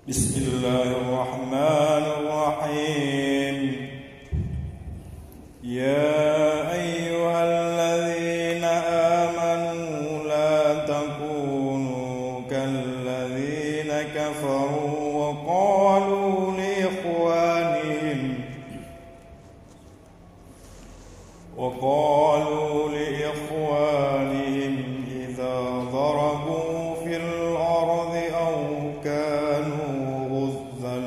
بسم الله الرحمن الرحيم. يا أيها الذين آمنوا لا تكونوا كالذين كفروا وقالوا لإخوانهم إذا ضربوا في الأرض أو كانوا غزا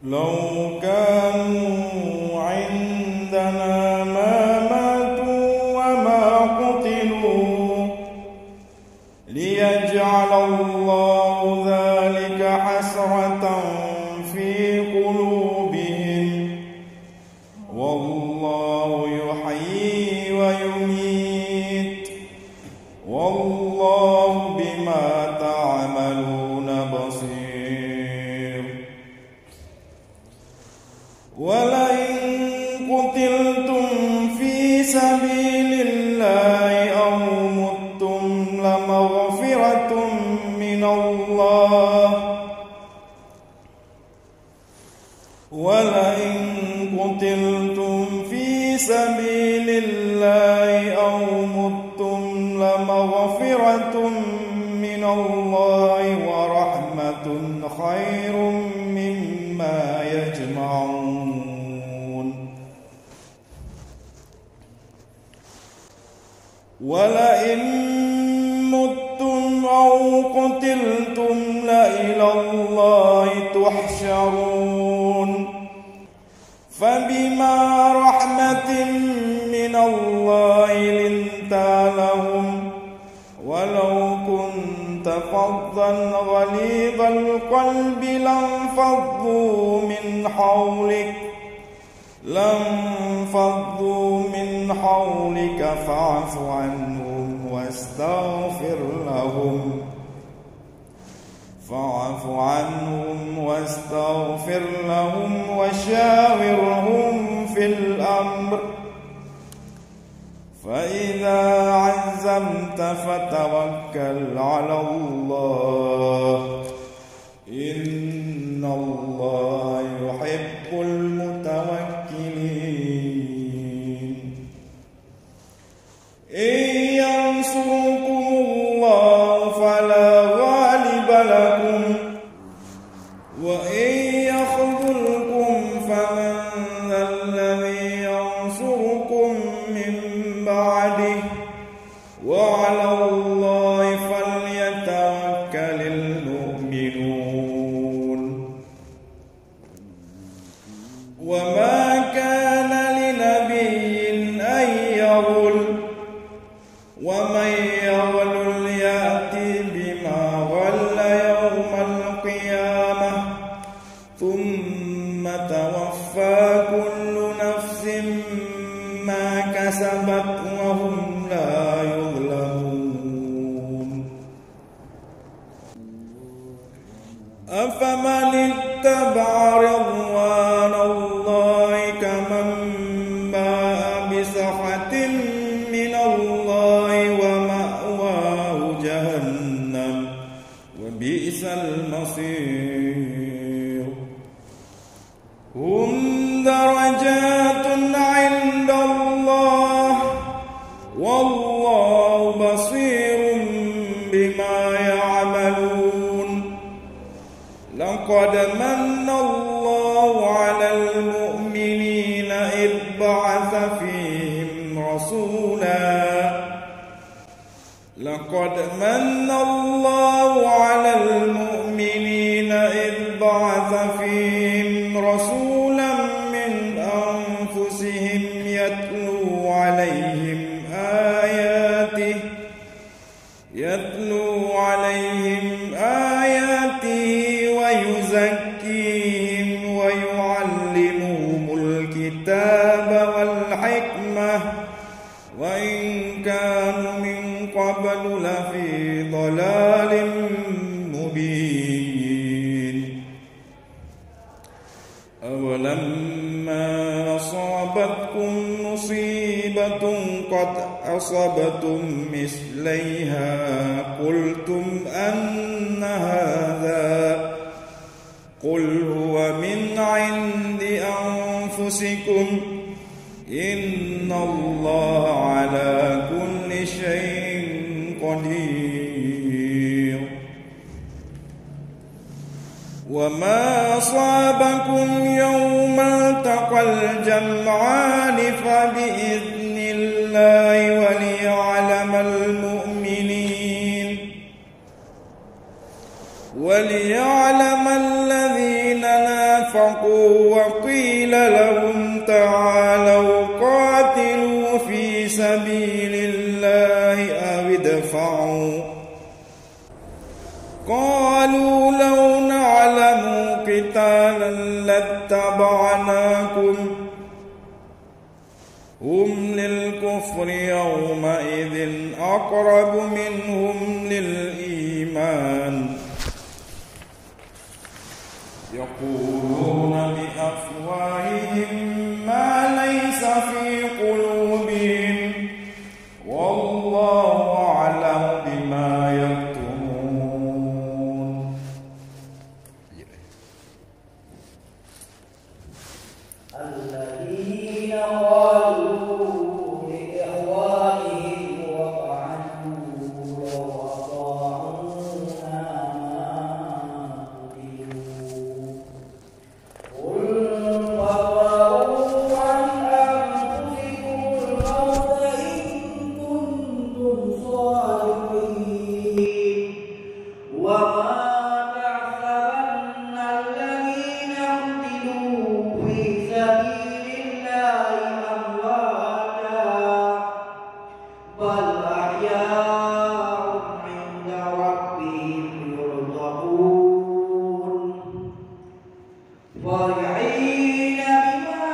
لو كانوا عندنا ما ماتوا وما قتلوا ليجعل الله ذلك حسرة في قلوبهم والله يحيي ويميت والله بما تعملون بصير. ولئن قتلتم في سبيل الله أو متم لمغفرة من الله ورحمة خير مما يجمعون. ولئن متم أو قتلتم لإلى الله تحشرون. فبما رحمة من الله لنت لهم ولو كنت فظا غليظ القلب لانفضوا من حولك فاعف عنهم واستغفر لهم وشاورهم في الأمر فإذا عزمت فتوكل على الله إن الله يحب المتوكلين. إن ينصركم الله فلا غالب لكم وإن يخذلكم فمن ذا الذي ينصركم من بعده وعلى الله فليتوكل المؤمنون. وما كان لنبي أن يغل ومن يغل يأتي بما غل يوم القيامة ثم توفى كل نفس ما كسبت وهم لا يظلمون. أفمن اتبع رضوان الله كمن باء بسخط من الله ومأواه جهنم وبئس المصير. هم درجات عند الله والله بصير بما يعملون. لقد من الله على المؤمنين إذ بعث فيهم رسولا من أنفسهم يتلو عليهم آياته ويزكيهم ويعلمهم الكتاب والحكمة وإن كانوا من قبل لفي ضلال مبين. أولما ما أصابتكم مصيبة قد أصبتم مثليها قلتم أن هذا قل هو من عند أنفسكم إن الله على كل شيء قدير وما أصابكم يوم التقى الجمعان فبإذن الله وليعلم الذين نافقوا وقيل لهم تعالوا قاتلوا في سبيل الله أو ادفعوا قالوا لو نعلم قتالا لاتبعناكم هم للكفر يومئذ أقرب منهم للإيمان يقولون بأفواههم ما ليس في قلوبهم والله أعلم بما يكتمون. الذين قالوا لإخوانهم وطعنوا لو أطاعونا ما قتلوا قل فاضربوا عن أنفسكم الموت إن كنتم صادقين وما تحسبن الذين قتلوا في سبيل الله أمواتا بل أحياء عند ربهم يرزقون فرحين بما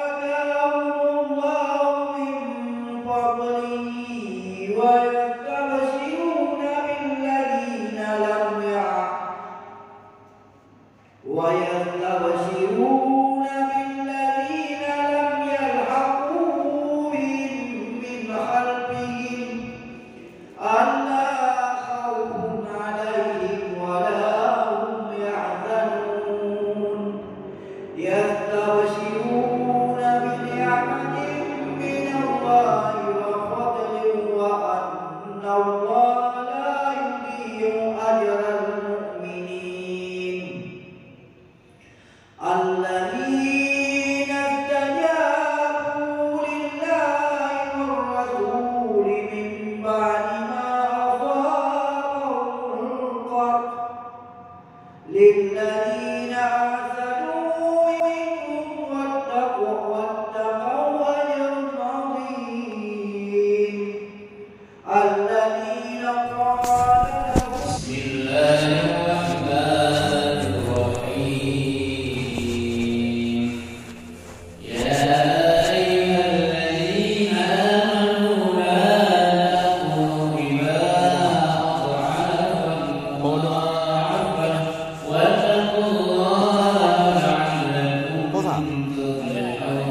آتاهم الله من فضله ويستبشرون بالذين لم يلحقوا بهم من خلفهم ألا خوف عليهم ولا هم يحزنون يستبشرون بنعمة من الله وفضل وأن الله لا يضيع أجر المؤمنين الذين استجابوا لله والرسول من بعد ما أصابهم القرح للذين أحسنوا منهم واتقوا أجر عظيم الذين قال لهم بسم الله الرحمن الرحيم يا أيها الذين آمنوا لا تأكلوا ربا أضعافا واتقوا الله لعلكم تفلحون